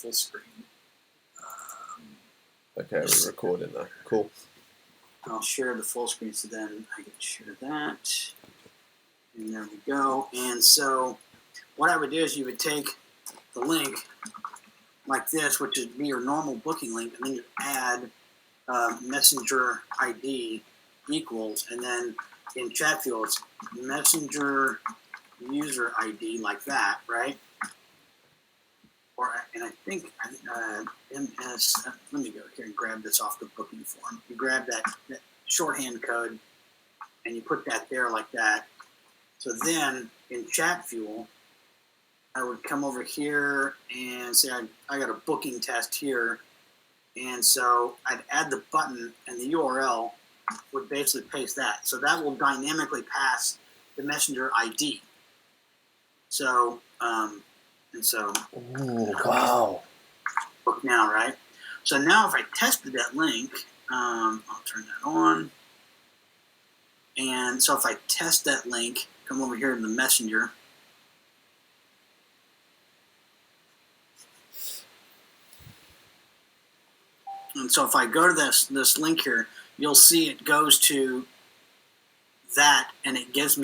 full screen. Okay, we're recording now. Cool. I'll share the full screen so then I can share that. And there we go. And so what I would do is you would take the link like this, which would be your normal booking link, and then you add messenger ID equals, and then in Chatfuel it's messenger user ID like that, right? And I think MS, let me go here and grab this off the booking form. You grab that shorthand code and you put that there like that. So then in Chatfuel, I would come over here and say I got a booking test here. And so I'd add the button and the URL would basically paste that. So that will dynamically pass the messenger ID. So, Ooh, wow. Book now, right? So now if I tested that link, I'll turn that on. And so if I test that link, come over here in the messenger. And so if I go to this link here, you'll see it goes to that, and it does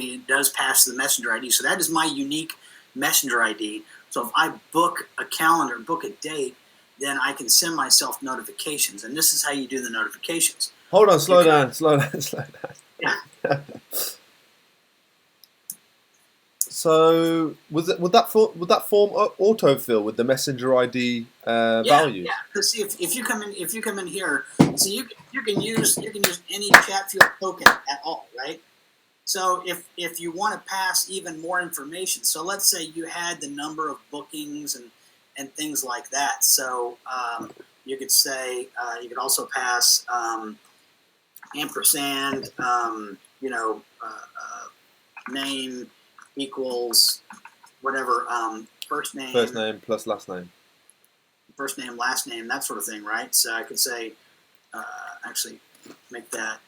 pass the messenger ID. So that is my unique messenger ID. So if I book a calendar, book a date, then I can send myself notifications. And this is how you do the notifications. Hold on, slow down. Yeah. So would that form autofill with the messenger ID values? Yeah. Because see, if you come in here, see you can use any Chatfuel token at all, right? So if you want to pass even more information, so let's say you had the number of bookings and things like that. So you could say you could also pass ampersand, name equals whatever, first name plus last name. First name, last name, that sort of thing, right? So I could say, actually make that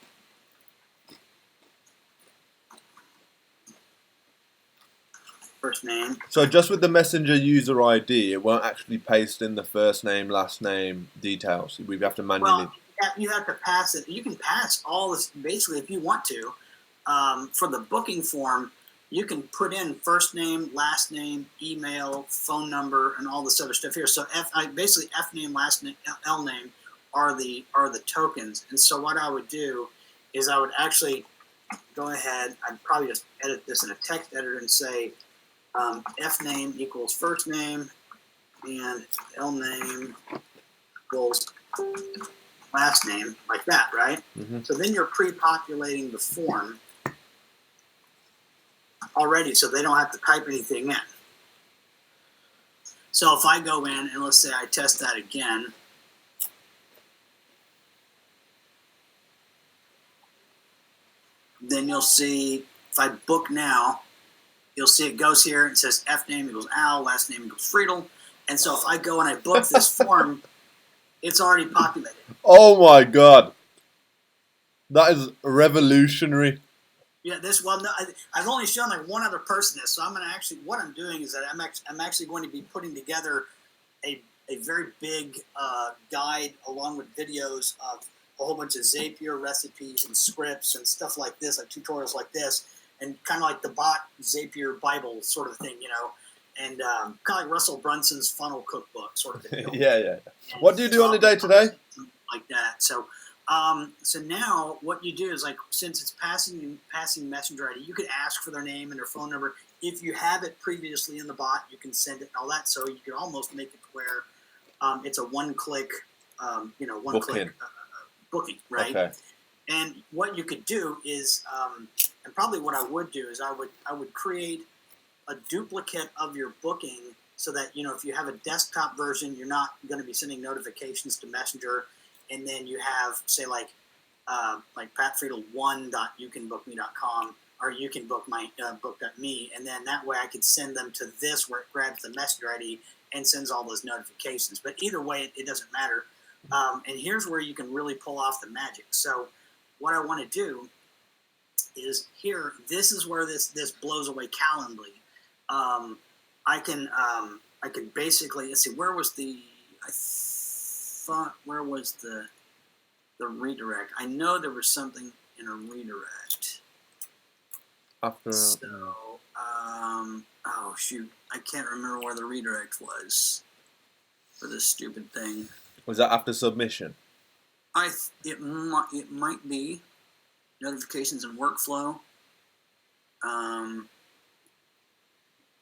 first name. So just with the messenger user ID, it won't actually paste in the first name, last name details. We have to manually. Well, you have to pass it. You can pass all this basically if you want to. For the booking form, you can put in first name, last name, email, phone number, and all this other stuff here. So basically F name, last name, L name are the tokens. And so what I would do is I would actually go ahead. I'd probably just edit this in a text editor and say F name equals first name and L name equals last name, like that, right? Mm-hmm. So then you're pre-populating the form already, so they don't have to type anything in. So if I go in and let's say I test that again, then you'll see if I book now, you'll see it goes here. It says F name equals Al, last name equals Friedl. And so if I go and I book this form, it's already populated. Oh my God. That is revolutionary. Yeah, I've only shown like one other person this, so I'm going to actually, what I'm doing is that I'm actually going to be putting together a very big guide along with videos of a whole bunch of Zapier recipes and scripts and stuff like this, like tutorials like this, and kind of like the bot Zapier Bible sort of thing, and kind of like Russell Brunson's funnel cookbook sort of thing. Yeah. What do you do on the day today? Like that. So now what you do is, like, since it's passing messenger ID, you could ask for their name and their phone number. If you have it previously in the bot, you can send it and all that. So you can almost make it where it's a one-click, one-click booking, right? Okay. And what you could do is, and probably what I would do is I would create a duplicate of your booking so that, if you have a desktop version, you're not going to be sending notifications to Messenger. And then you have, say, like patfriedl1.youcanbookme.com, or you can book book.me, and then that way I could send them to this where it grabs the messenger ID and sends all those notifications. But either way, it doesn't matter. And here's where you can really pull off the magic. So what I want to do is here. This is where this blows away Calendly. I can basically, let's see, where was the I thought, where was the redirect? I know there was something in a redirect. After. So, oh shoot, I can't remember where the redirect was for this stupid thing. Was that after submission? It might be notifications and workflow.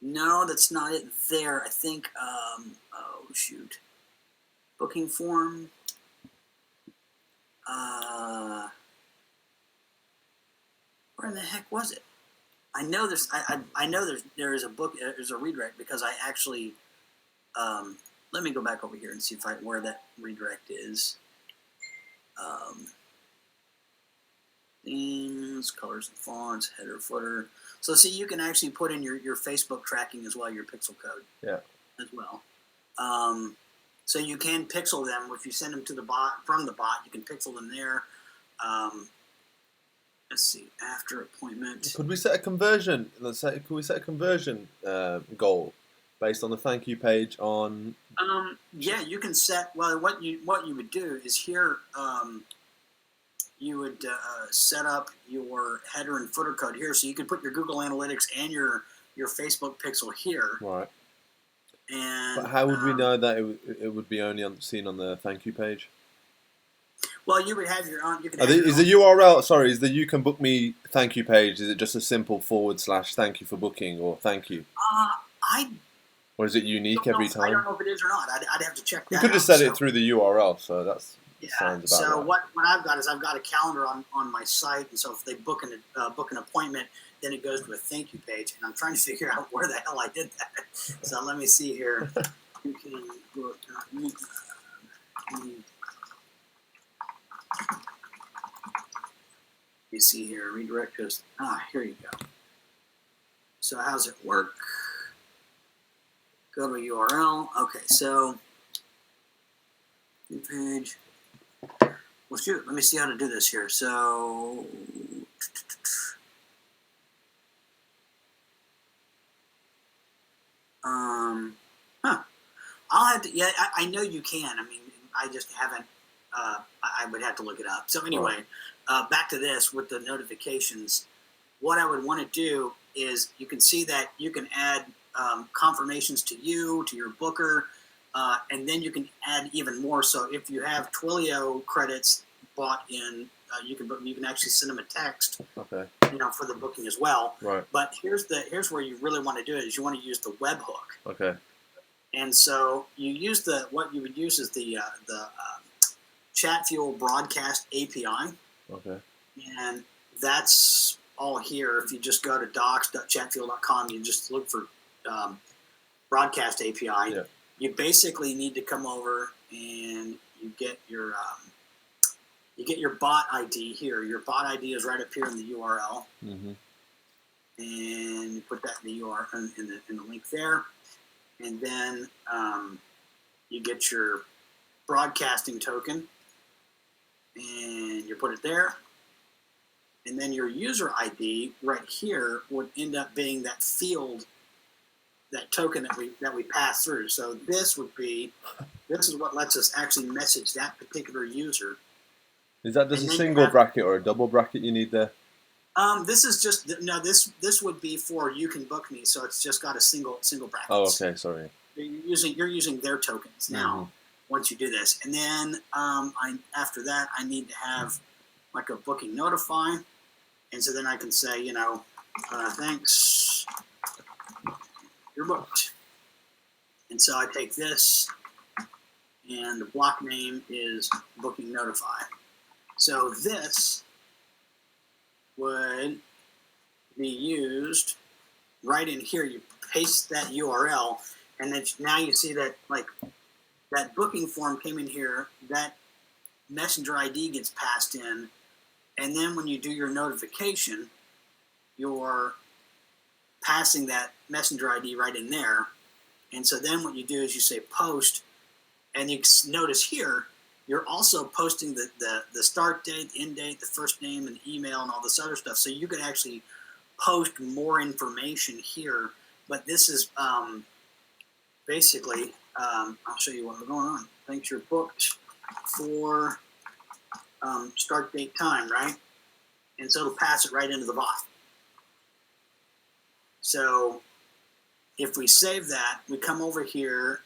No, that's not it there. I think, oh shoot, booking form. Where the heck was it? I know there's. I know there is a book. There's a redirect because I actually. Let me go back over here and see where that redirect is. Themes, colors and fonts, header, footer. So see, you can actually put in your Facebook tracking as well, your pixel code. Yeah. As well. So you can pixel them if you send them to the bot from the bot. You can pixel them there. Let's see. After appointment. Could we set a conversion? Could we set a conversion goal based on the thank you page on? Yeah, you can set. Well, what you would do is here. You would set up your header and footer code here, so you could put your Google Analytics and your Facebook pixel here. Right. And but how would we know that it would be only seen on the thank you page? Well, you would have your own. You can. Is the URL? Sorry, is the you can book me thank you page? Is it just a simple / thank you for booking or thank you? Or is it unique every time? I don't know if it is or not. I'd have to check that. You could just set it through the URL, so that's. Yeah. So what I've got is I've got a calendar on my site, and so if they book an appointment, then it goes to a thank you page, and I'm trying to figure out where the hell I did that. So let me see here. You can book. You see here, redirect goes. Here you go. So how's it work? Go to URL. Okay, so new page. Well, shoot, let me see how to do this here. So, I'll have to. Yeah, I know you can. I mean, I just haven't. I would have to look it up. So anyway, back to this with the notifications. What I would want to do is you can see that you can add confirmations to your booker. And then you can add even more. So if you have Twilio credits bought in, you can actually send them a text. Okay. For the booking as well. Right. But here's where you really want to do it is you want to use the webhook. Okay. And so you use what you would use is the Chatfuel broadcast API. Okay. And that's all here. If you just go to docs.chatfuel.com, you just look for broadcast API. Yeah. You basically need to come over and you get your bot ID here. Your bot ID is right up here in the URL, mm-hmm. and you put that in the URL in the link there, and then you get your broadcasting token, and you put it there, and then your user ID right here would end up being that field. That token that we pass through. So this is what lets us actually message that particular user. Is that just a single bracket or a double bracket you need there? This is just this would be for you can book me. So it's just got a single bracket. Oh, okay, sorry. You're using their tokens now. Mm-hmm. Once you do this, and then after that I need to have like a booking notify, and so then I can say thanks. You're booked. And so I take this, and the block name is booking notify. So this would be used right in here. You paste that URL, and then now you see that that booking form came in here. That messenger ID gets passed in, and then when you do your notification, you're passing that messenger ID right in there. And so then what you do is you say post, and you notice here you're also posting the start date, the end date, the first name, and email, and all this other stuff. So you could actually post more information here. But this is basically I'll show you what's going on. Thanks, you're booked for start date time, right? And so it'll pass it right into the bot. So if we save that, we come over here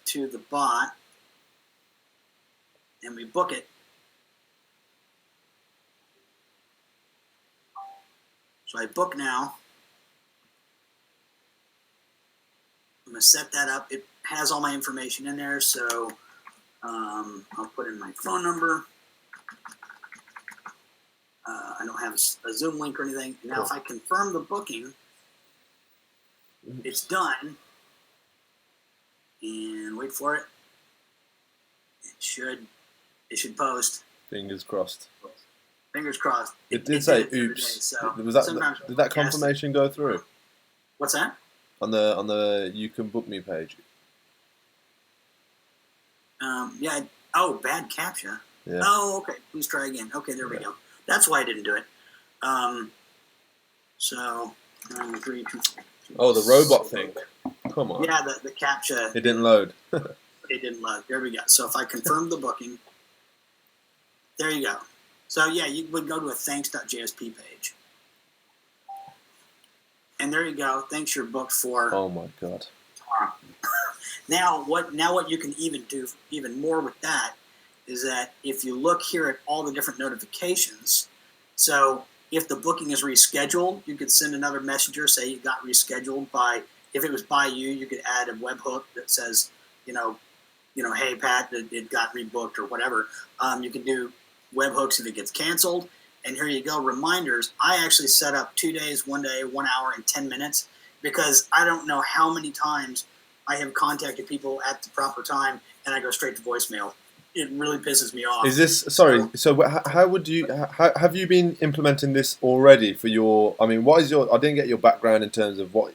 to the bot and we book it. So I book now. I'm going to set that up. It has all my information in there, so I'll put in my phone number. I don't have a Zoom link or anything. Now, if I confirm the booking, it's done. And wait for it. It should post. Fingers crossed. Fingers crossed. It did say oops. So did that confirmation go through? What's that? On the you can book me page. Yeah. Oh, bad captcha. Yeah. Oh, okay. Please try again. Okay, there we go. That's why I didn't do it. So 3, 2, 4. Oh, the robot thing. Come on. Yeah, the captcha. It didn't load. It didn't load. There we go. So if I confirm the booking, there you go. So yeah, you would go to a thanks.jsp page. And there you go. Thanks, you're booked for. Oh my God. Now what you can even do even more with that is that if you look here at all the different notifications, so if the booking is rescheduled, you could send another messenger, say it got rescheduled by, if it was by you, you could add a webhook that says, hey Pat, it got rebooked or whatever. You can do webhooks if it gets canceled. And here you go, reminders. I actually set up 2 days, 1 day, 1 hour, and 10 minutes because I don't know how many times I have contacted people at the proper time and I go straight to voicemail. It really pisses me off. Is this, sorry, so how would you, how have you been implementing this already for your, I mean, what is your, I didn't get your background in terms of what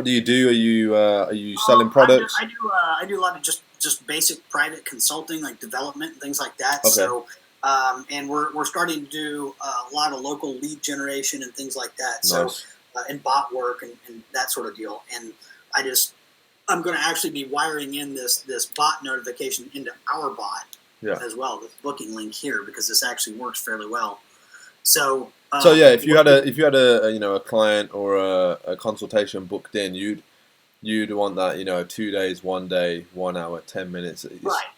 do you do? Are you selling products? I do a lot of just basic private consulting, like development and things like that. Okay. So, and we're starting to do a lot of local lead generation and things like that. Nice. So, and bot work and that sort of deal. And I'm going to actually be wiring in this bot notification into our bot as well, this booking link here, because this actually works fairly well. So, yeah, if you had a client or a consultation booked in, you'd want that 2 days, 1 day, 1 hour, 10 minutes.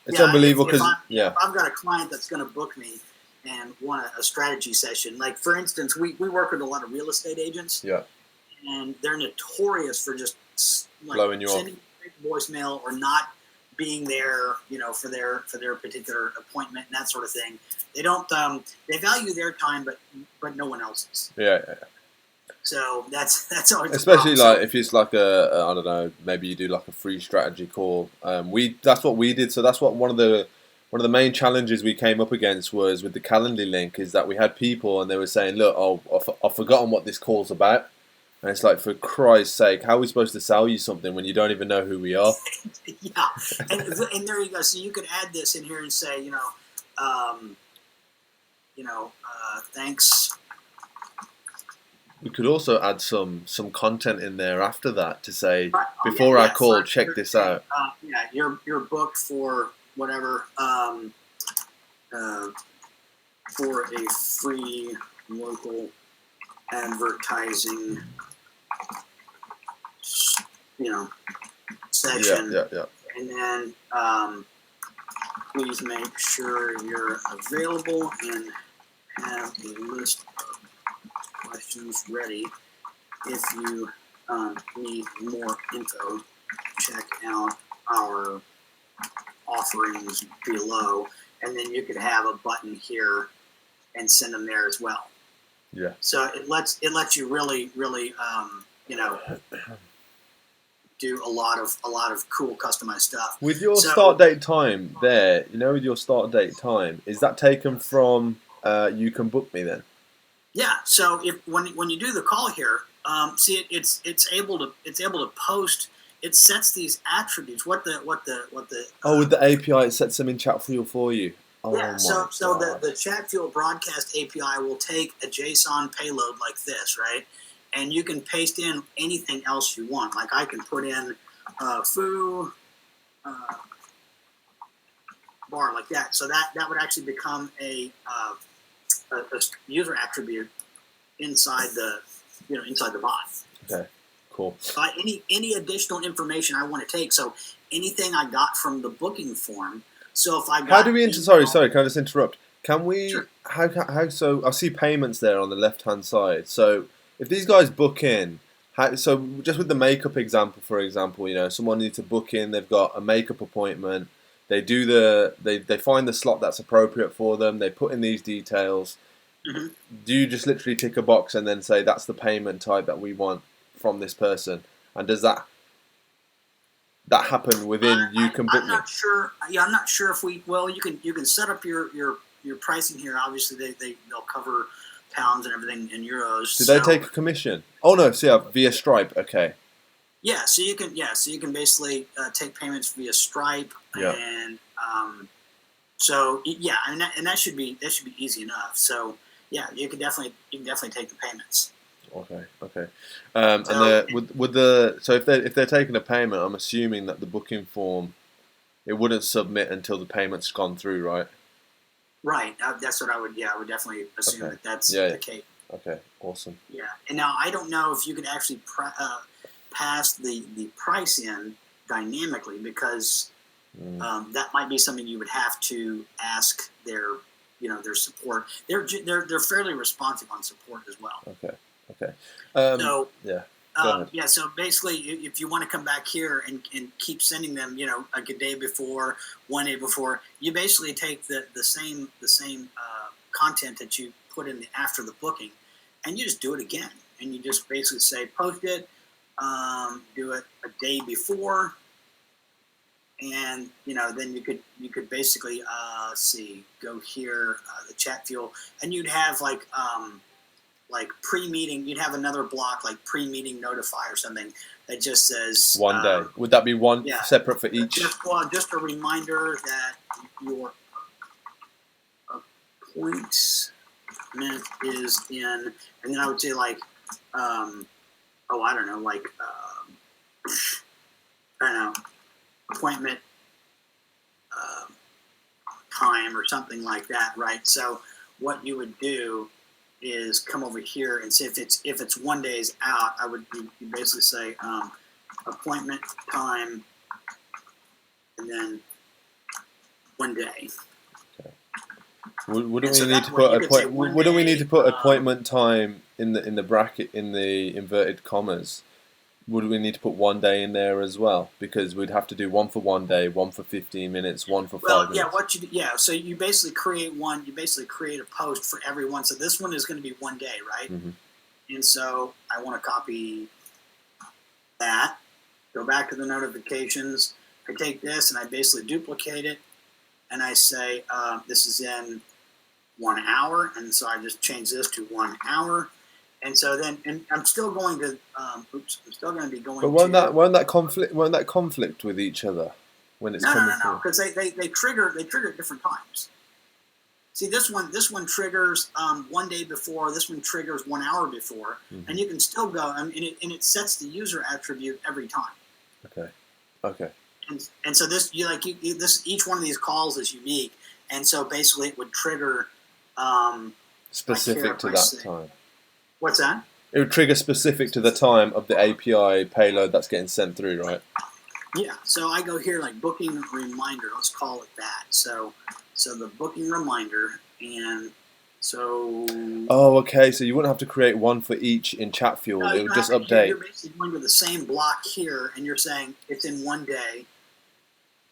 It's unbelievable because if I've got a client that's going to book me and want a strategy session, like for instance, we work with a lot of real estate agents. Yeah. And they're notorious for just blowing you sending voicemail or not being there, for their particular appointment and that sort of thing. They don't. They value their time, but no one else's. Yeah. So that's always especially like if it's like I don't know, maybe you do like a free strategy call. That's what we did. So that's what one of the main challenges we came up against was with the Calendly link is that we had people and they were saying, look, I've forgotten what this call's about. And it's like, for Christ's sake, how are we supposed to sell you something when you don't even know who we are? Yeah, and there you go. So you could add this in here and say, thanks. We could also add some content in there after that to say, before our call, check this out. You're booked for whatever, for a free local advertising section. Yeah. And then please make sure you're available and have a list of questions ready. If you need more info, check out our offerings below. And then you could have a button here and send them there as well. Yeah. So it lets you really do a lot of cool customized stuff. With your start date time there, is that taken from You Can Book Me then? Yeah. So when you do the call here, it's able to post. It sets these attributes. With the API, it sets them in Chatfuel for you. Yeah, so the Chatfuel broadcast API will take a JSON payload like this, right? And you can paste in anything else you want. Like I can put in foo, bar like that. So that would actually become a user attribute inside the inside the bot. Okay, cool. Any additional information I want to take. So anything I got from the booking form. So if I got How do we sorry, can I just interrupt? Can we Sure. how so I see payments there on the left hand side. So if these guys book in, so just with the makeup example, for example, someone needs to book in, they've got a makeup appointment, they do they find the slot that's appropriate for them, they put in these details. Mm-hmm. Do you just literally tick a box and then say that's the payment type that we want from this person? And does that happen within you can book I'm not sure. Yeah, I'm not sure if we. Well, you can set up your pricing here. Obviously, they'll cover pounds and everything in euros. Do they take a commission? Oh no, via Stripe. Okay. Yeah, so you can basically take payments via Stripe, Yeah. and so yeah, and that should be easy enough. So yeah, you can definitely take the payments. Okay. And so if they're taking a payment, I'm assuming that the booking form, it wouldn't submit until the payment's gone through, right? Right. That's what I would. Yeah, I would definitely assume that that's the case. Okay. Awesome. Yeah. And now I don't know if you could actually pass the price in dynamically, because that might be something you would have to ask their support. They're fairly responsive on support as well. Okay. So yeah. So basically, if you want to come back here and keep sending them, like a day before, 1 day before, you basically take the same content that you put in after the booking, and you just do it again, and you just basically say post it, do it a day before, and then you could basically go here, the Chatfuel, and you'd have like pre-meeting, you'd have another block like pre-meeting notify or something that just says 1 day. Would that be one separate for each? Just a reminder that your appointment is in, and then I would say appointment time or something like that, right? So what you would do is come over here and say if it's 1 day's out, I would basically say appointment time and then 1 day. Okay. Wouldn't we need to put appointment time in the bracket, in the inverted commas? Would we need to put 1 day in there as well? Because we'd have to do one for 1 day, one for 15 minutes, one for 5 minutes. So you basically create one. You basically create a post for everyone. So this one is going to be 1 day, right? Mm-hmm. And so I want to copy that. Go back to the notifications. I take this and I basically duplicate it, and I say this is in 1 hour, and so I just change this to 1 hour. And so then, and I'm still going to. I'm still going to be going. But won't that conflict with each other when it's coming through? No, because they trigger at different times. See, this one triggers 1 day before. This one triggers 1 hour before, and you can still go. And it sets the user attribute every time. Okay. And so this each one of these calls is unique, and so basically it would trigger specific to that time. What's that? It would trigger specific to the time of the API payload that's getting sent through, right? Yeah. So I go here like booking reminder. Let's call it that. So the booking reminder, and so. Oh, okay. So you wouldn't have to create one for each in Chatfuel. No, it would just update. You're basically going to the same block here, and you're saying it's in 1 day,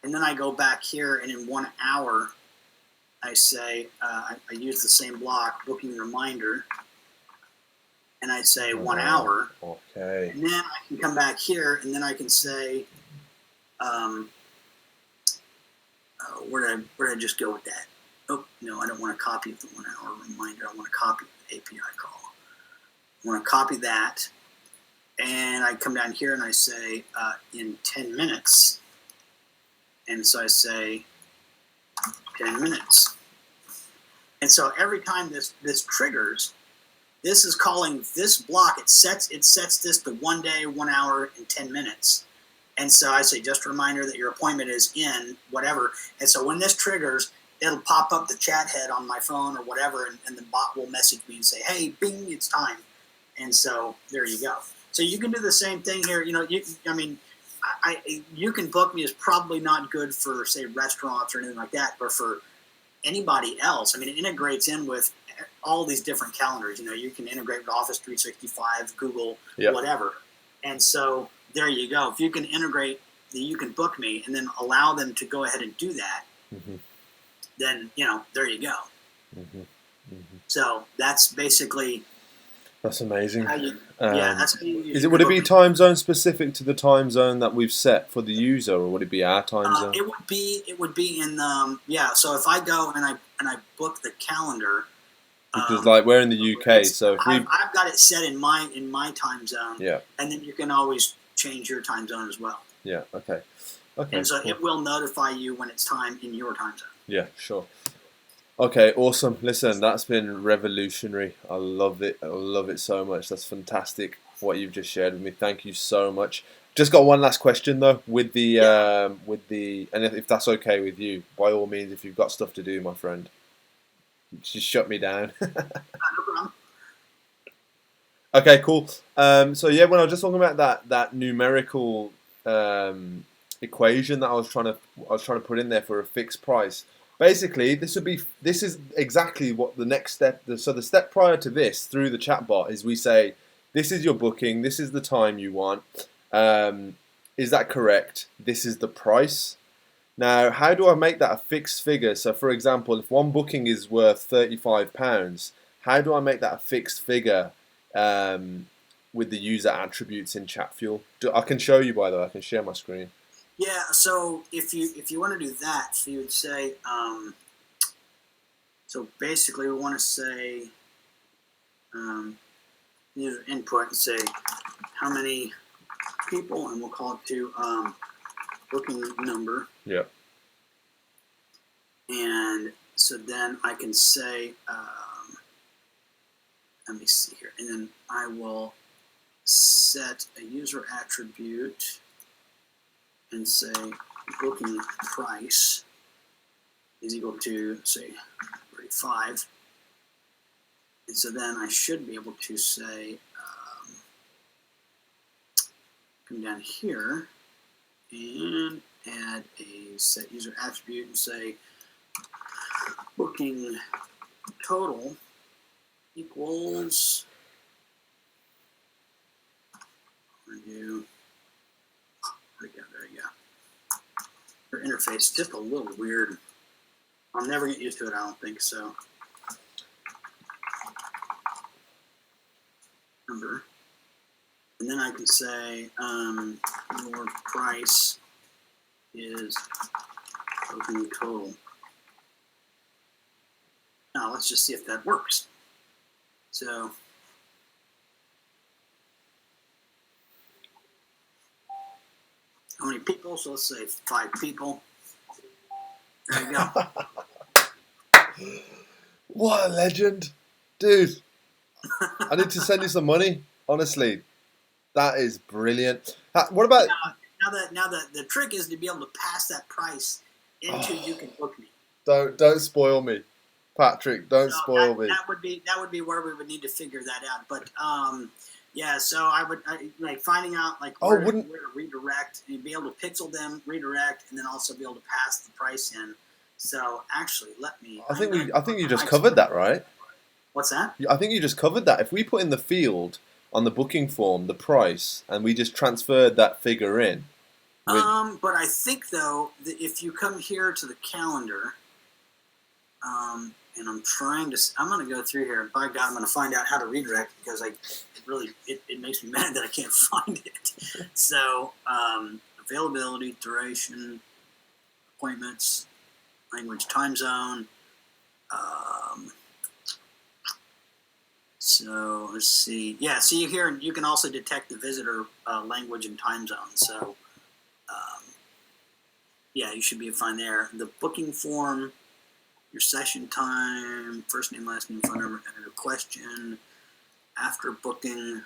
and then I go back here, and in 1 hour, I say I use the same block, booking reminder. And I'd say 1 hour. Okay. And then I can come back here, and then I can say, where did I just go with that? Oh, no, I don't want to copy the 1 hour reminder. I want to copy the API call. I want to copy that. And I come down here and I say, in 10 minutes. And so I say 10 minutes. And so every time this triggers, this is calling this block. It sets this to 1 day, 1 hour, and 10 minutes. And so I say, just a reminder that your appointment is in whatever. And so when this triggers, it'll pop up the chat head on my phone or whatever, and the bot will message me and say, hey, bing, it's time. And so there you go. So you can do the same thing here. You know, you can book me is probably not good for, say, restaurants or anything like that, but for anybody else, I mean, it integrates in with all these different calendars. You know, you can integrate with Office 365, Google, whatever. And so there you go. If you can integrate the You Can Book Me and then allow them to go ahead and do that, then, you know, there you go. So that's basically... That's amazing. That's how you would it be time zone specific to the time zone that we've set for the user, or would it be our time zone? It would be in So if I go and I book the calendar, because like we're in the UK, so if I've got it set in my time zone. Yeah. And then you can always change your time zone as well. Yeah. Okay. And so it will notify you when it's time in your time zone. Yeah. Sure. Okay, awesome. Listen, that's been revolutionary. I love it. I love it so much. That's fantastic what you've just shared with me. Thank you so much. Just got one last question though, and if that's okay with you, by all means, if you've got stuff to do, my friend, just shut me down. No problem. Okay, cool. So yeah, when I was just talking about that numerical equation that I was trying to put in there for a fixed price. Basically, this is exactly what the next step. So the step prior to this, through the chatbot, is we say, this is your booking, this is the time you want. Is that correct? This is the price. Now, how do I make that a fixed figure? So, for example, if one booking is worth £35, how do I make that a fixed figure with the user attributes in Chatfuel? I can show you, by the way. I can share my screen. Yeah, so if you want to do that, so you would say, so basically we want to say, user input and say how many people, and we'll call it to booking number. Yeah. And so then I can say, let me see here, and then I will set a user attribute and say booking price is equal to, say, 35. And so then I should be able to say, come down here and add a set user attribute and say booking total equals, there you go. Your interface is just a little weird. I'll never get used to it, I don't think so. Number. And then I can say your price is booking total. Now let's just see if that works. So how many people? So let's say 5 people. There you go. What a legend, dude! I need to send you some money. Honestly, that is brilliant. What about now the trick is to be able to pass that price into You Can Book Me. Don't spoil me, Patrick. Don't spoil me. That would be where we would need to figure that out. But yeah, so I like finding out like where to redirect and be able to pixel them, redirect, and then also be able to pass the price in. So actually, let me. I think you just covered that, right? What's that? I think you just covered that. If we put in the field on the booking form the price and we just transferred that figure in. But I think though that if you come here to the calendar, and I'm going to go through here. And by God, I'm going to find out how to redirect because it makes me mad that I can't find it. So availability, duration, appointments, language, time zone. So let's see. Yeah, see here you can also detect the visitor language and time zone. So yeah, you should be fine there. The booking form, your session time, first name, last name, phone number, edit a question, after booking,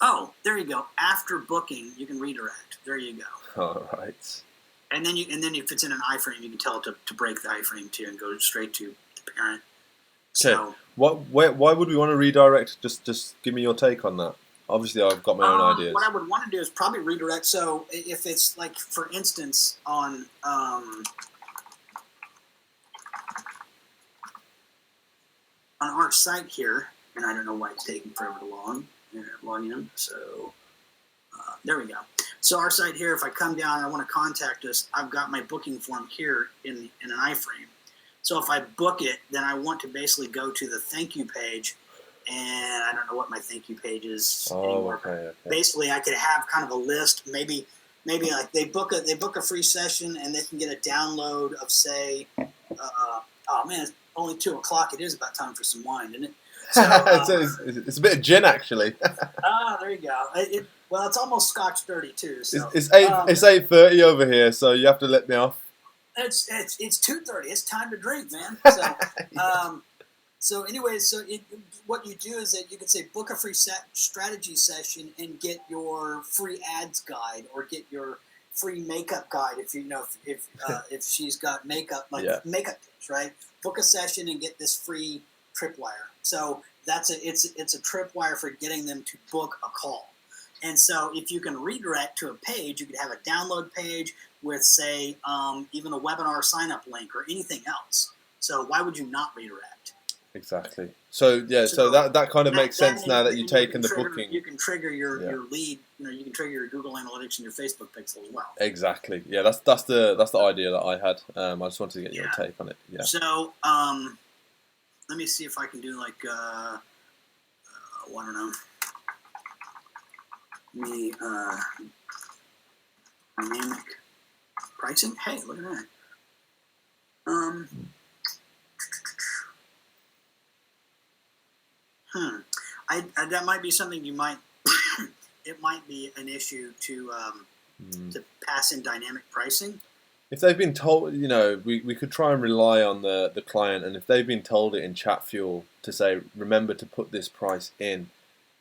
Oh, there you go. After booking, you can redirect. There you go. All right. And then if it's in an iframe, you can tell it to break the iframe too and go straight to the parent. Okay. So Why would we want to redirect? Just give me your take on that. Obviously, I've got my own ideas. what I would want to do is probably redirect. So if it's like, for instance, on our site here, and I don't know why it's taking forever to log in. So there we go. So our site here, if I come down and I want to contact us, I've got my booking form here in an iframe. So if I book it, then I want to basically go to the thank you page, and I don't know what my thank you page is anymore. Okay. Basically, I could have kind of a list. Maybe like they book a free session, and they can get a download of, say, oh man, it's only 2:00. It is about time for some wine, isn't it? So, it's a bit of gin, actually. there you go. Well, it's almost Scotch 32. So It's 8:30 over here, so you have to let me off. It's 2:30. It's time to drink, man. So anyway, what you do is that you can say book a free strategy session and get your free ads guide, or get your free makeup guide if she's got makeup makeup tips, right? Book a session and get this free tripwire. So it's a tripwire for getting them to book a call. And so if you can redirect to a page, you could have a download page with, say, even a webinar sign-up link or anything else. So why would you not redirect? Exactly. So that kind of makes sense now that you've taken the booking. You can trigger your lead. You can trigger your Google Analytics and your Facebook pixel as well. Exactly. Yeah, that's the idea that I had. I just wanted to get your take on it. Yeah. So let me see if I can do like I don't know. Dynamic pricing. Hey, look at that. That might be something you might. It might be an issue to pass in dynamic pricing. If they've been told, we could try and rely on the client, and if they've been told it in Chatfuel to say, remember to put this price in.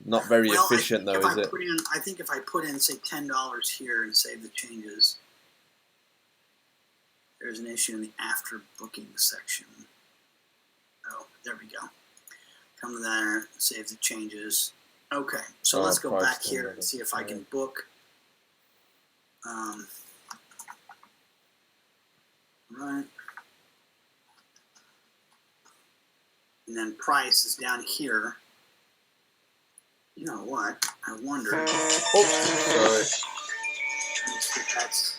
Not very efficient, though, is it? I think if I put in, say, $10 here and save the changes, there's an issue in the after booking section. Oh, there we go. Come to there, save the changes. Okay, so let's go back here and see if I can book. Right. And then price is down here. You know what? I wonder. Oh, sorry. That's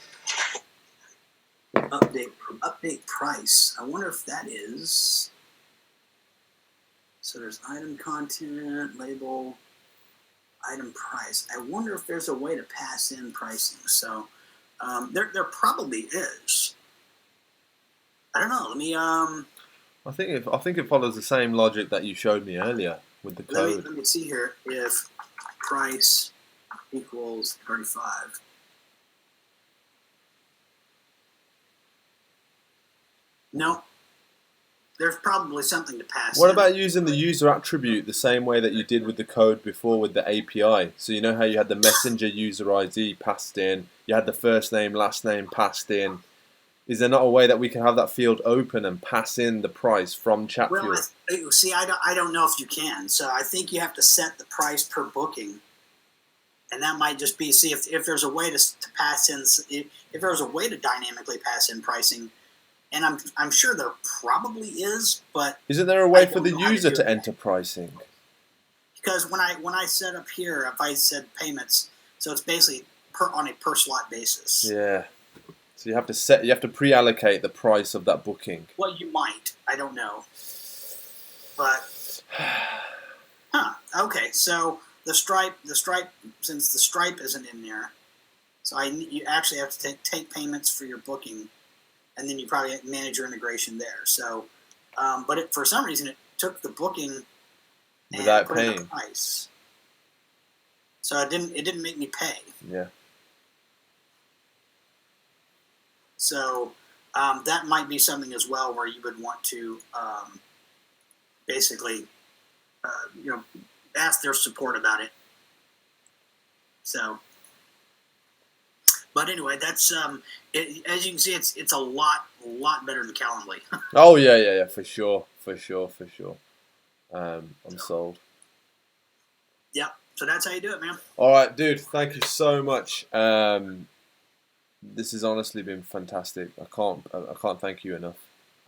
update price. I wonder if that is. So there's item content, label, item price. I wonder if there's a way to pass in pricing. So there probably is. I don't know. Let me. I think it follows the same logic that you showed me earlier with the code. Let me see here. If price equals 35. No. There's probably something to pass. What about using the user attribute the same way that you did with the code before with the API? So you know how you had the messenger user ID passed in, you had the first name, last name passed in. Is there not a way that we can have that field open and pass in the price from Chatfuel? Well, see, I don't know if you can. So I think you have to set the price per booking, and that might just be, see if there's a way to pass in, if there's a way to dynamically pass in pricing, and I'm sure there probably is, but isn't there a way for the user to enter pricing? Because when I set up here, if I said payments, so it's basically on a per slot basis. Yeah. So you have to pre-allocate the price of that booking. Well, you might. I don't know. But okay. So the stripe, since the stripe isn't in there, so you actually have to take payments for your booking, and then you probably manage your integration there. So, but for some reason it took the booking without put paying in a price. So it didn't make me pay. Yeah. So that might be something as well where you would want to basically, ask their support about it. So, but anyway, that's as you can see, it's a lot better than Calendly. Oh yeah, for sure. I'm sold. Yep. So that's how you do it, man. All right, dude. Thank you so much. This has honestly been fantastic. I can't thank you enough.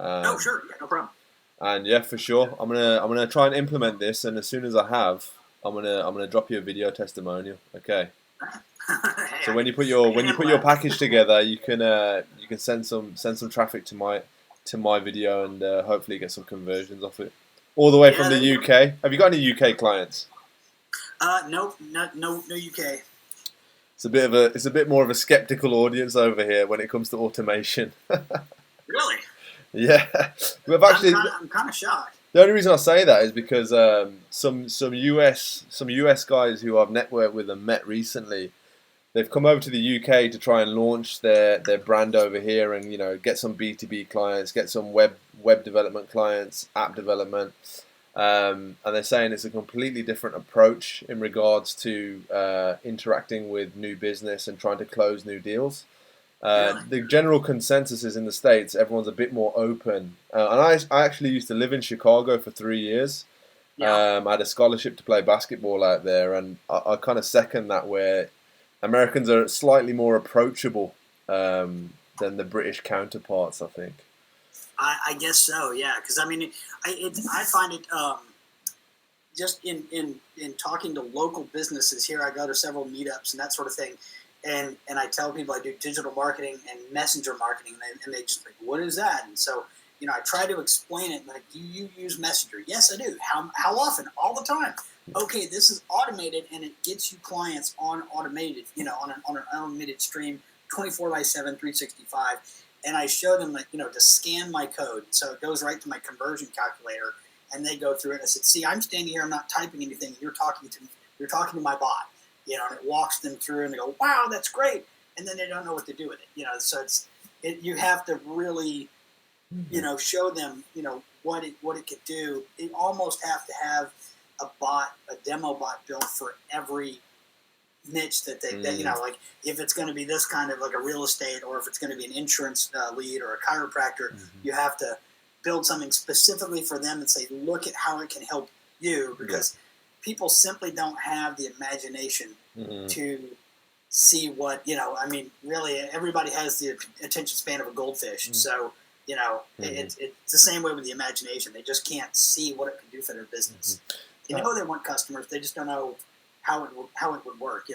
Oh, sure, yeah, no problem. And yeah, for sure, I'm gonna try and implement this. And as soon as I have, I'm gonna drop you a video testimonial. Okay. Hey, So when you put your package together, you can send some traffic to my video and hopefully get some conversions off it. All the way from the UK. Have you got any UK clients? No UK. It's a bit more of a skeptical audience over here when it comes to automation. Really? Yeah, we've actually. I'm kind of shocked. The only reason I say that is because some US guys who I've networked with and met recently, they've come over to the UK to try and launch their brand over here and get some B2B clients, get some web development clients, app development. And they're saying it's a completely different approach in regards to interacting with new business and trying to close new deals. The general consensus is in the States, everyone's a bit more open. And I actually used to live in Chicago for 3 years. Yeah. I had a scholarship to play basketball out there, and I kind of second that, where Americans are slightly more approachable than the British counterparts, I think. I guess so, yeah. Because I mean, I find it just in talking to local businesses here. I go to several meetups and that sort of thing, and I tell people I do digital marketing and messenger marketing, and they just like, what is that? And so I try to explain it. Like, do you use Messenger? Yes, I do. How often? All the time. Okay, this is automated, and it gets you clients on automated, on an automated stream, 24/7, 365. And I show them to scan my code, so it goes right to my conversion calculator, and they go through it. And I said, see, I'm standing here, I'm not typing anything. You're talking to my bot, and it walks them through, and they go, wow, that's great. And then they don't know what to do with it, So you have to really, show them, what it could do. You almost have to have a demo bot built for every niche that like if it's going to be this kind of like a real estate, or if it's going to be an insurance lead or a chiropractor, you have to build something specifically for them and say, look at how it can help you, because people simply don't have the imagination to see what, I mean, really everybody has the attention span of a goldfish. So, it's the same way with the imagination. They just can't see what it can do for their business. They want customers. They just don't know how it would work,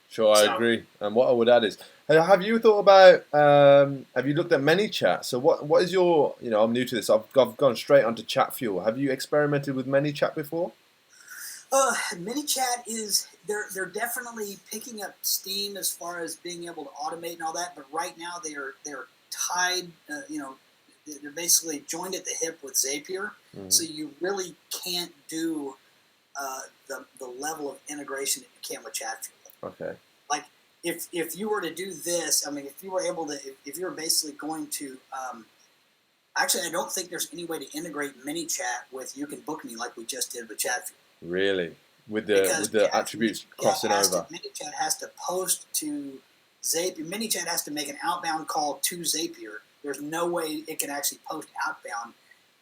Sure, I agree. And what I would add is, have you thought about? Have you looked at ManyChat? So what is your? I'm new to this. I've gone straight onto Chatfuel. Have you experimented with ManyChat before? ManyChat is they're definitely picking up steam as far as being able to automate and all that. But right now they're tied. They're basically joined at the hip with Zapier. So you really can't do the level of integration that you can with Chatfuel. Okay. Like if you were to do this, I mean, if you were able to, if you're basically going to, actually, I don't think there's any way to integrate ManyChat with You Can Book Me like we just did with Chatfuel. Really? With the attributes crossing over. ManyChat has to post to Zapier. ManyChat has to make an outbound call to Zapier. There's no way it can actually post outbound,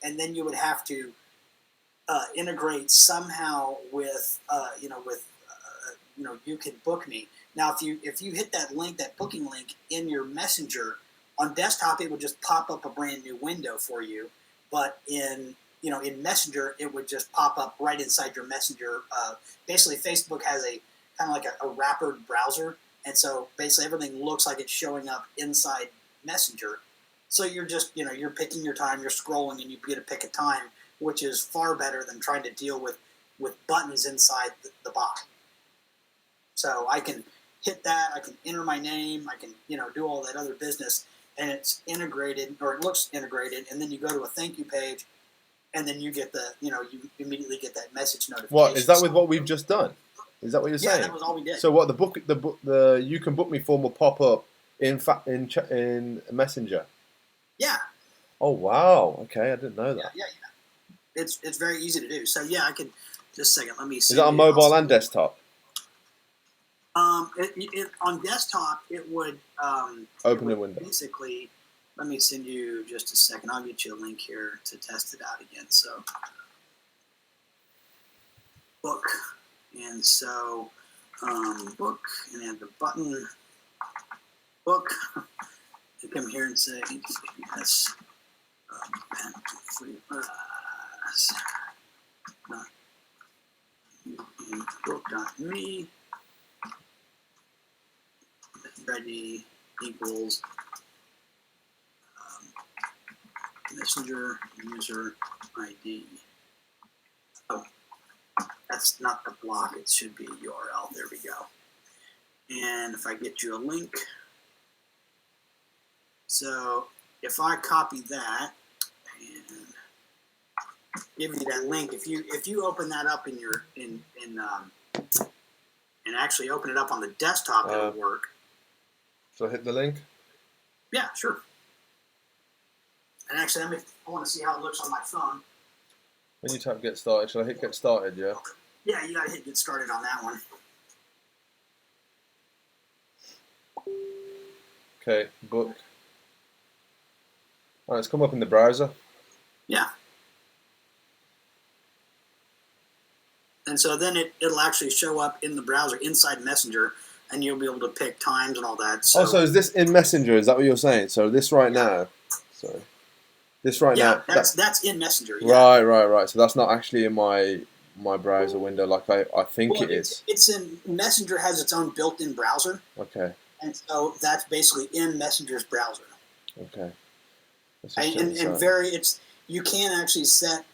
and then you would have to integrate somehow with You Can Book Me. Now, if you hit that link, that booking link in your Messenger on desktop, it would just pop up a brand new window for you. But in Messenger, it would just pop up right inside your Messenger. Basically, Facebook has a kind of like a wrappered browser, and so basically everything looks like it's showing up inside Messenger. So you're just you're picking your time, you're scrolling, and you get to pick a time, which is far better than trying to deal with buttons inside the bot. So I can hit that, I can enter my name, I can do all that other business, and it's integrated, or it looks integrated, and then you go to a thank you page, and then you get you immediately get that message notification. What is that with what we've just done? Is that what you're saying? Yeah, that was all we did. So what the You Can Book Me form will pop up in Messenger. Yeah. Oh wow! Okay, I didn't know that. Yeah. It's very easy to do. So yeah, I can just a second. Let me see. Is that on mobile and desktop? On desktop, it would Open the window. Basically, let me send you just a second. I'll get you a link here to test it out again. So, book, and so book, and add the button book. You come here and say HTTPS Pat Friedl book.me ready equals messenger user ID. Oh, that's not the block. It should be URL. There we go. And if I get you a link, so if I copy that and give you that link, if you open that up in your and actually open it up on the desktop, it'll work. So I hit the link. Yeah, sure. And actually, I want to see how it looks on my phone. When you tap get started, should I hit get started? Yeah. Yeah, you gotta hit get started on that one. Okay, book. Oh, it's come up in the browser. Yeah. And so then it'll actually show up in the browser inside Messenger, and you'll be able to pick times and all that. So, so is this in Messenger? Is that what you're saying? So this right now, sorry, this right now. That's in Messenger. Yeah. Right. So that's not actually in my browser window like I think it is. It's in Messenger has its own built-in browser. Okay. And so that's basically in Messenger's browser. Okay. You can actually set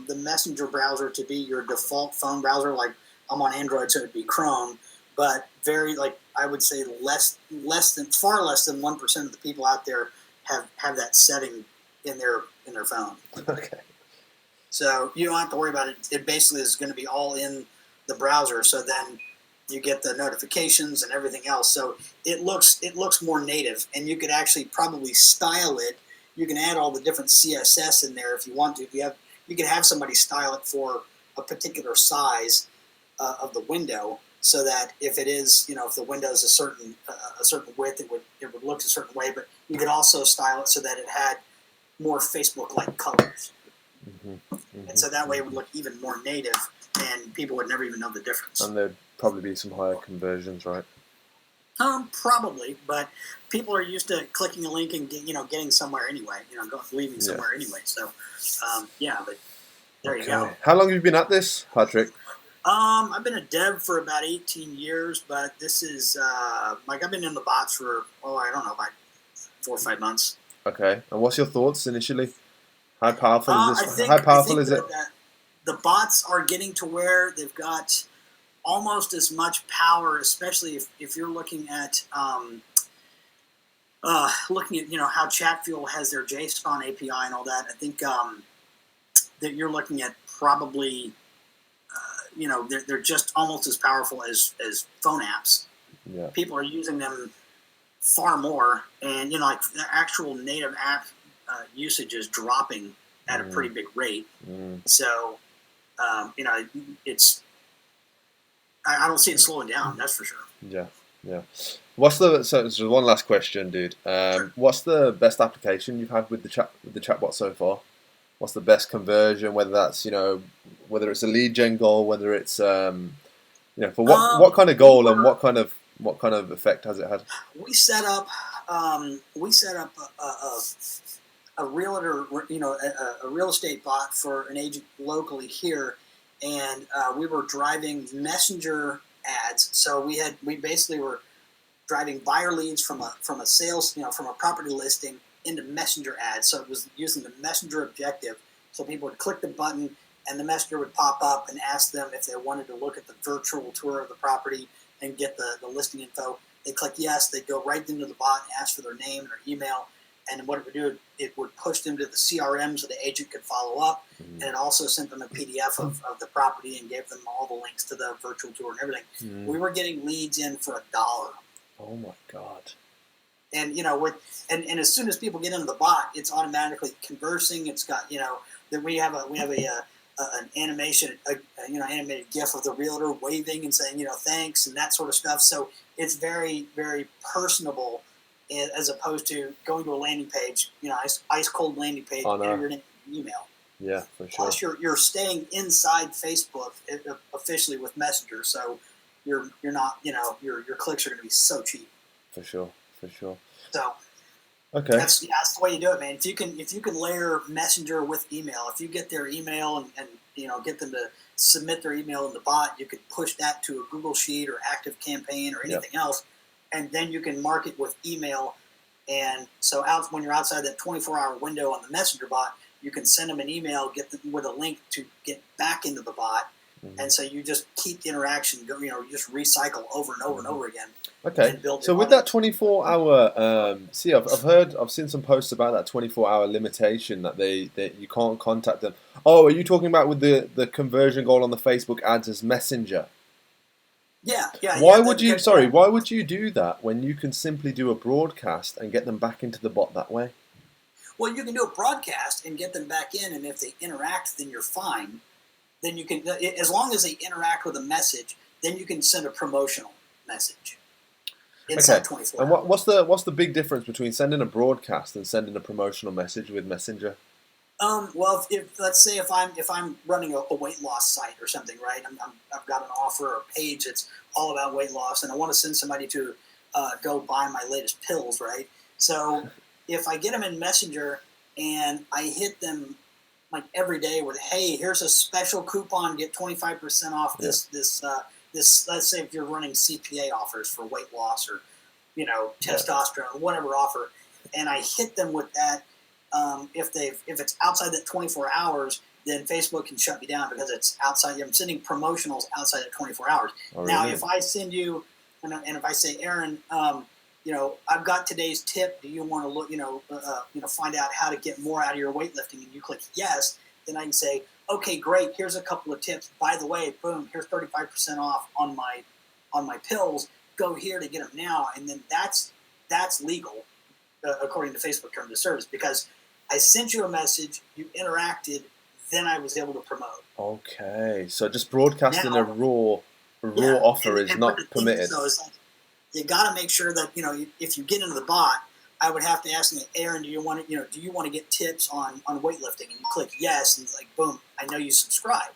the Messenger browser to be your default phone browser. Like I'm on Android, so it'd be Chrome. But I would say far less than 1% of the people out there have that setting in their phone. Okay. So you don't have to worry about it. It basically is going to be all in the browser. So then you get the notifications and everything else. So it looks more native, and you could actually probably style it. You can add all the different CSS in there if you want to. You can have somebody style it for a particular size of the window, so that if it is, if the window is a certain width, it would look a certain way. But you could also style it so that it had more Facebook-like colors, and so that way it would look even more native, and people would never even know the difference. And there'd probably be some higher conversions, right? Probably, but people are used to clicking a link and getting somewhere anyway. Leaving somewhere anyway. So, but there you go. How long have you been at this, Patrick? I've been a dev for about 18 years, but this is I've been in the bots for I don't know, about 4 or 5 months. Okay, and what's your thoughts initially? How powerful is this? How powerful is it? The bots are getting to where they've got almost as much power, especially if you're looking at how Chatfuel has their JSON API and all that. I think that you're looking at probably they're just almost as powerful as phone apps. Yeah. People are using them far more, and the actual native app usage is dropping at a pretty big rate. So it's I don't see it slowing down. That's for sure. Yeah. So one last question, dude. Sure. What's the best application you've had with the chatbot so far? What's the best conversion? Whether that's whether it's a lead gen goal, whether it's for what kind of goal and what kind of effect has it had? We set up a realtor, a real estate bot for an agent locally here, and we were driving messenger ads. So we basically were driving buyer leads from a sales, from a property listing into messenger ads. So it was using the messenger objective. So people would click the button, and the messenger would pop up and ask them if they wanted to look at the virtual tour of the property and get the listing info. They click yes. They'd go right into the bot and ask for their name and their email. And what it would do, it would push them to the CRM so the agent could follow up. And it also sent them a PDF of the property and gave them all the links to the virtual tour and everything. We were getting leads in for $1. Oh my God. And and as soon as people get into the bot, it's automatically conversing. It's got that we have a an animation, animated GIF of the realtor waving and saying, thanks and that sort of stuff. So it's very, very personable, as opposed to going to a landing page, ice cold landing page, enter your name, email. Yeah, for sure. Plus, you're staying inside Facebook officially with Messenger, so you're not, your clicks are going to be so cheap. For sure. So. Okay. That's the way you do it, man. If you can layer Messenger with email, if you get their email and get them to submit their email in the bot, you could push that to a Google Sheet or Active Campaign or anything else, and then you can market with email. And so when you're outside that 24-hour window on the Messenger bot, you can send them an email, get them with a link to get back into the bot, and so you just keep the interaction going. You just recycle over and over and over again. Okay. So with that 24-hour, I've seen some posts about that 24-hour limitation that you can't contact them. Oh, are you talking about with the conversion goal on the Facebook ads as Messenger? Yeah. Why would you do that when you can simply do a broadcast and get them back into the bot that way? Well, you can do a broadcast and get them back in, and if they interact, then you're fine. Then you can, as long as they interact with a message, then you can send a promotional message. Inside 24 hours. And what's the big difference between sending a broadcast and sending a promotional message with Messenger? Well, let's say if I'm running a weight loss site or something, right? I've got an offer or a page that's all about weight loss, and I want to send somebody to go buy my latest pills, right? So if I get them in Messenger and I hit them like every day with, hey, here's a special coupon, get 25% off this. Let's say if you're running CPA offers for weight loss or, testosterone, whatever offer, and I hit them with that, if it's outside that 24 hours, then Facebook can shut me down because it's outside. I'm sending promotionals outside that 24 hours. Oh, now, really? if I send you, and if I say, Aaron, I've got today's tip. Do you want to look, find out how to get more out of your weightlifting? And you click yes, then I can say, okay, great. Here's a couple of tips. By the way, boom, here's 35% off on my pills. Go here to get them now, and then that's legal according to Facebook terms of service because I sent you a message, you interacted, then I was able to promote. Okay, so just broadcasting a raw offer is not permitted. So it's like, you got to make sure that if you get into the bot, I would have to ask them, Aaron, do you want to get tips on weightlifting? And you click yes, and it's like, boom, I know you subscribe.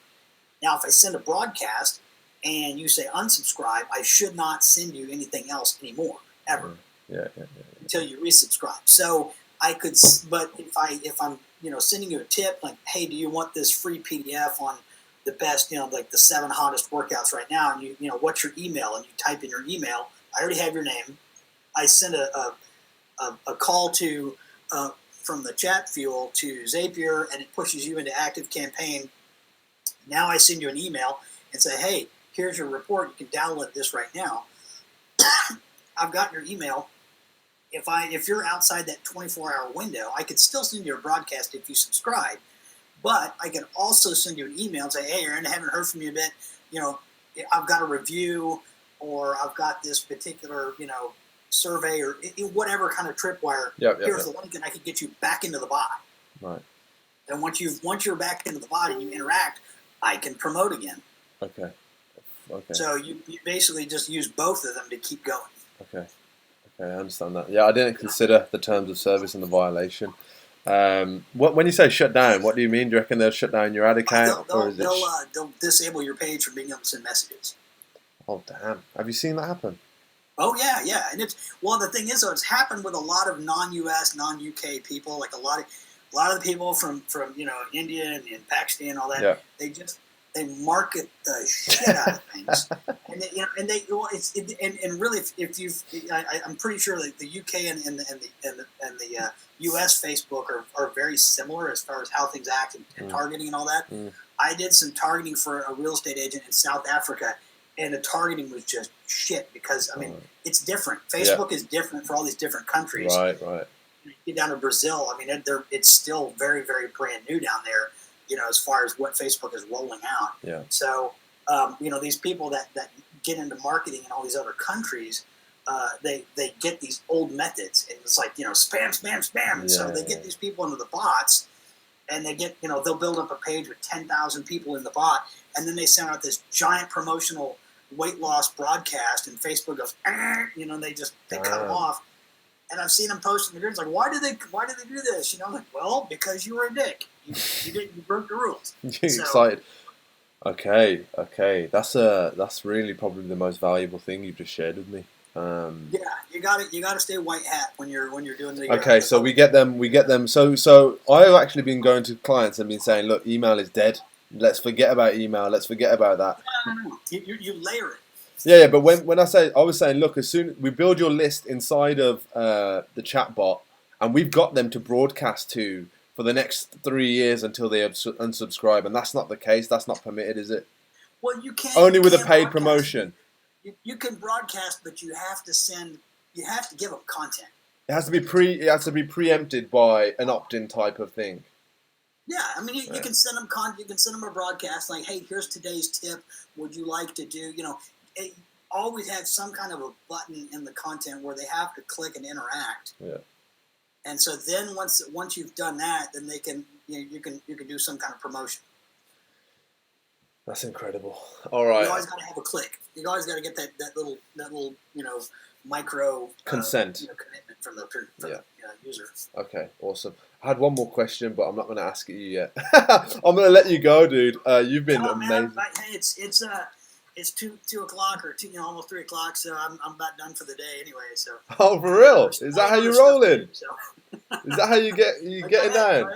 Now, if I send a broadcast and you say unsubscribe, I should not send you anything else anymore, ever. Yeah. Until you resubscribe. So I could, but if I'm sending you a tip like, hey, do you want this free PDF on the best, like the 7 hottest workouts right now, and you what's your email, and you type in your email. I already have your name. I send a call to from the Chatfuel to Zapier, and it pushes you into Active Campaign. Now I send you an email and say, hey, here's your report. You can download this right now. I've got your email. If you're outside that 24-hour window, I could still send you a broadcast if you subscribe, but I can also send you an email and say, hey, Aaron, I haven't heard from you a bit. I've got a review, or I've got this particular, survey, or whatever kind of tripwire. Here's the link, and I can get you back into the bot. Right. And once you're back into the bot and you interact, I can promote again. Okay. So you basically just use both of them to keep going. Okay, I understand that. Yeah, I didn't consider the terms of service and the violation. When you say shut down, what do you mean? Do you reckon they'll shut down your ad account? They'll disable your page from being able to send messages. Oh, damn. Have you seen that happen? Oh, yeah. And the thing is, though, it's happened with a lot of non-US, non-UK people, like a lot of the people from India and Pakistan and all that. Yeah. They market the shit out of things, and really, I'm pretty sure that the UK and the US Facebook are very similar as far as how things act and targeting and all that. I did some targeting for a real estate agent in South Africa, and the targeting was just shit because it's different. Facebook is different for all these different countries. Right. You get down to Brazil, it's still very, very brand new down there. As far as what Facebook is rolling out. Yeah. So, these people that get into marketing in all these other countries, they get these old methods, and it's like, spam. And so they get these people into the bots, and they get, they'll build up a page with 10,000 people in the bot, and then they send out this giant promotional weight loss broadcast, and Facebook goes, they cut them off. And I've seen them post in the groups like, why do they do this? Like, well, because you were a dick. You broke the rules. Excited. Okay. That's really probably the most valuable thing you've just shared with me. Yeah, you gotta stay white hat when you're doing the. Okay, so we get them. So I've actually been going to clients and been saying, look, email is dead. Let's forget about email. Let's forget about that. No. You layer it. Yeah, but when I was saying, look, as soon we build your list inside of the chatbot, and we've got them to broadcast to for the next 3 years until they unsubscribe, and that's not the case. That's not permitted, is it? Well, you can't. Only with a paid promotion. You can broadcast, but you have to give them content. It has to be preempted by an opt-in type of thing. Yeah, I mean, you can send them content. You can send them a broadcast like, "Hey, here's today's tip. Would you like to do?" Always have some kind of a button in the content where they have to click and interact. Yeah. And so then once you've done that, then they can you can do some kind of promotion. That's incredible. All right. You always got to have a click. You always got to get that little micro consent commitment from the user. Okay, awesome. I had one more question, but I'm not going to ask it you yet. I'm going to let you go, dude. You've been amazing. Man, hey, it's 2 o'clock or almost 3 o'clock, so I'm about done for the day anyway. So. Oh, for real? Is that how you're rolling? Is that how you get it down?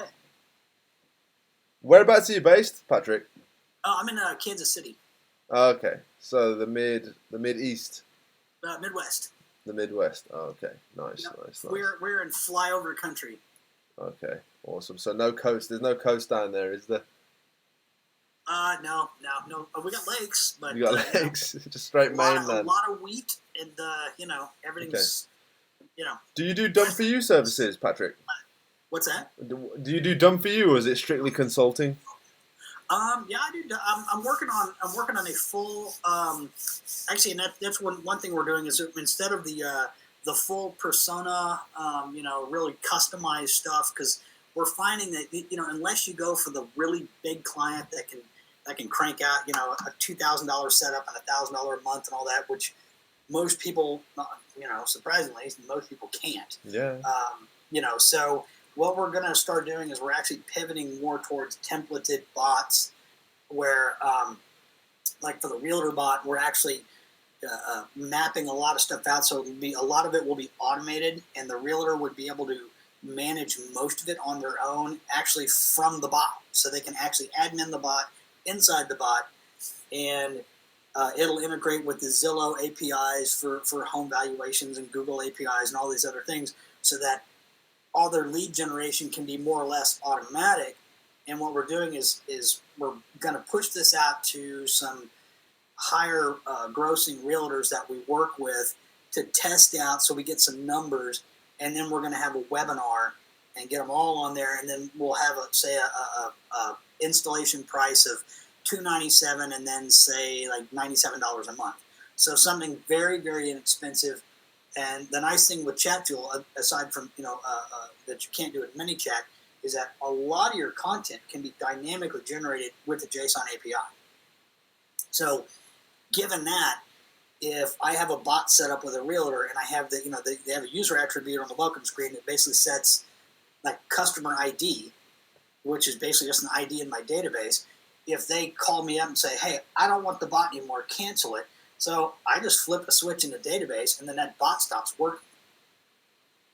Whereabouts are you based, Patrick? I'm in Kansas City. Okay, so the mid east. Midwest. The Midwest. Oh, okay, nice. We're in flyover country. Okay, awesome. So no coast. There's no coast down there, is there? No. We got lakes, but you got lakes. Just straight mainland. A lot of wheat, and everything's. Okay. Do you do done for you services, Patrick? What's that? Do you do done for you, or is it strictly consulting? Yeah, I do. I'm working on a full. Actually, and that's one thing we're doing is instead of the full persona, really customized stuff, because we're finding that unless you go for the really big client that can crank out a $2,000 setup and $1,000 a month and all that, which most people surprisingly most people can't. Yeah. So what we're going to start doing is we're actually pivoting more towards templated bots, where like for the realtor bot, we're actually mapping a lot of stuff out, so a lot of it will be automated, and the realtor would be able to manage most of it on their own, actually from the bot. So they can actually admin the bot inside the bot, and it'll integrate with the Zillow APIs for home valuations and Google APIs and all these other things, so that all their lead generation can be more or less automatic. And what we're doing is we're going to push this out to some higher grossing realtors that we work with to test out, so we get some numbers, and then we're going to have a webinar and get them all on there, and then we'll have a installation price of $297, and then say like $97 a month. So something very, very inexpensive. And the nice thing with Chatfuel, aside from that you can't do it in ManyChat, is that a lot of your content can be dynamically generated with the JSON API. So, given that, if I have a bot set up with a realtor and I have they have a user attribute on the welcome screen that basically sets like customer ID, which is basically just an ID in my database. If they call me up and say, "Hey, I don't want the bot anymore, cancel it," so I just flip a switch in the database, and then that bot stops working.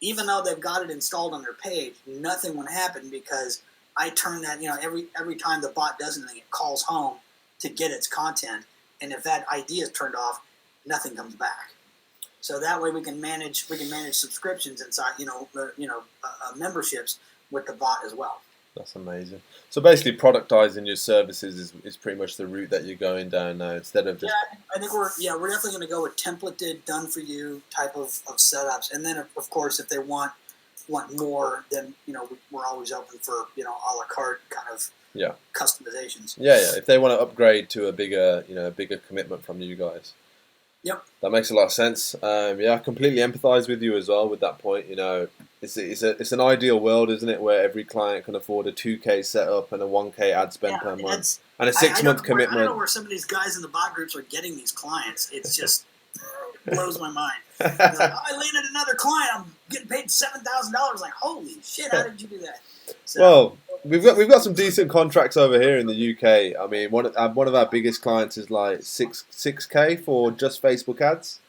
Even though they've got it installed on their page, nothing would happen, because I turn that, every time the bot does anything, it calls home to get its content, and if that ID is turned off, nothing comes back. So that way we can manage subscriptions inside, memberships with the bot as well. That's amazing. So basically, productizing your services is pretty much the route that you're going down now, instead of just. Yeah, I think we're definitely going to go with templated, done for you type of setups, and then of course if they want more, then we're always open for a la carte kind of customizations. Yeah. If they want to upgrade to a bigger commitment from you guys. Yep. That makes a lot of sense. Yeah, I completely empathise with you as well with that point. It's an ideal world, isn't it, where every client can afford a 2K setup and a 1K ad Yeah, spend per I mean, month that's and a six month I don't know commitment. where some of these guys in the bot groups are getting these clients. It's just blows my mind. They're like, oh, I landed another client. I'm getting paid $7,000. Like, holy shit! How did you do that? So, Well, we've got some decent contracts over here in the UK. I mean, one of our biggest clients is like six K for just Facebook ads,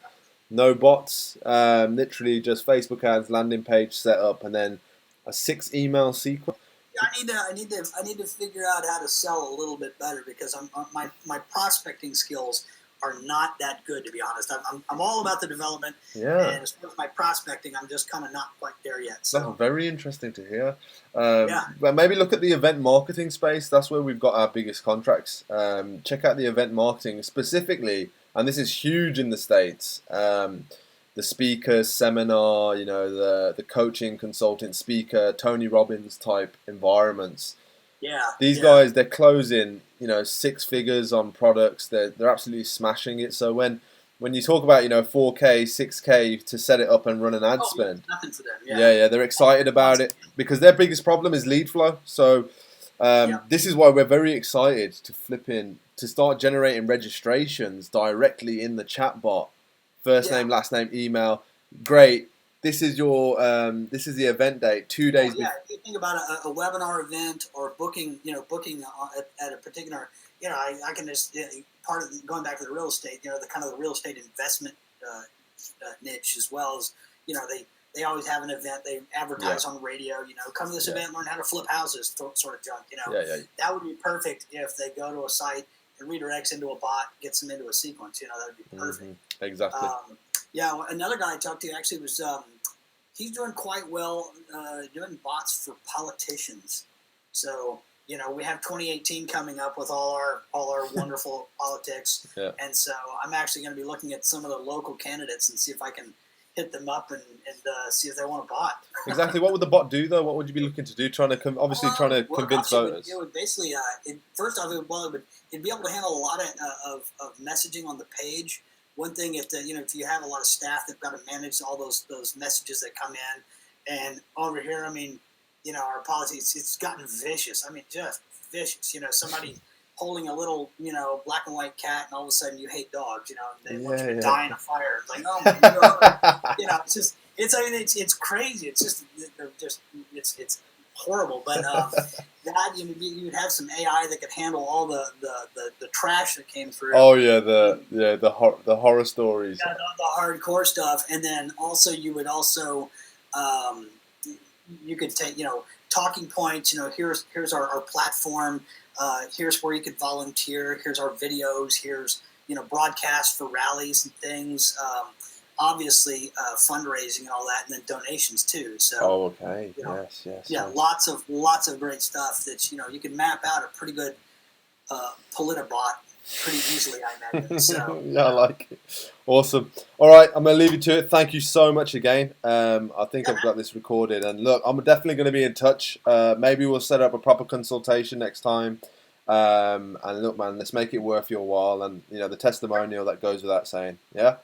no bots, literally just Facebook ads, landing page setup, and then a 6 email sequence. I need to figure out how to sell a little bit better because my prospecting skills are not that good, to be honest. I'm all about the development, Yeah. and as far as my prospecting, I'm just kind of not quite there yet. That's So very interesting to hear. yeah, But maybe look at the event marketing space. That's where we've got our biggest contracts. Check out the event marketing specifically, and this is huge in the States. The speaker seminar, the coaching consultant speaker, Tony Robbins type environments. yeah, These yeah. guys, they're closing, 6 figures on products. They're absolutely smashing it. So when you talk about 4K, 6K to set it up and run an ad Oh, yeah, spend, it's nothing for them. Yeah, yeah, they're excited about it because their biggest problem is lead flow. So yeah, this is why we're very excited to start generating registrations directly in the chatbot. First yeah. name, last name, email. Great. This is the event date. Two Well, days yeah. before. If you think about a webinar event or booking, booking at a particular, I can just part of going back to the real estate, the kind of the real estate investment niche as well as, they always have an event. They advertise on radio. Come to this event, learn how to flip houses, sort of junk. Yeah. That would be perfect if they go to a site and redirects into a bot, gets them into a sequence. That would be perfect. Exactly. Yeah, another guy I talked to actually was he's doing quite well doing bots for politicians. So we have 2018 coming up with all our wonderful politics, Yeah. and so I'm actually going to be looking at some of the local candidates and see if I can hit them up and see if they want a bot. Exactly. What would the bot do though? What would you be looking to do? Trying to convince voters. It would basically first off it'd be able to handle a lot of messaging on the page. One thing, if you have a lot of staff that've got to manage all those messages that come in, and over here, I mean, our policies, it's gotten vicious. I mean, just vicious. Somebody holding a little, black and white cat, and all of a sudden you hate dogs. And they want you to die in a fire. It's like, oh my god. It's just, it's crazy. It's just, it's horrible. But that you would have some AI that could handle all the trash that came through. Oh yeah, the horror stories. Yeah, the hardcore stuff, and then also you would also you could take talking points. Here's our platform. Here's where you could volunteer. Here's our videos. Here's broadcasts for rallies and things. Obviously fundraising and all that, and then donations too. So oh, okay, yes. Yeah, lots of great stuff that you can map out a pretty good Politibot pretty easily, I imagine. So yeah, I like it. Awesome. All right, I'm gonna leave you to it. Thank you so much again. I think I've got this recorded, and look, I'm definitely going to be in touch. Maybe we'll set up a proper consultation next time. And look, man, let's make it worth your while, and the testimonial that goes without saying. Yeah.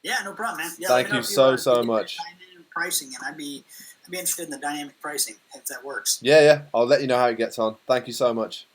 Yeah, no problem, man. Yeah, thank you so much. Dynamic pricing, and I'd be interested in the dynamic pricing if that works. Yeah. I'll let you know how it gets on. Thank you so much.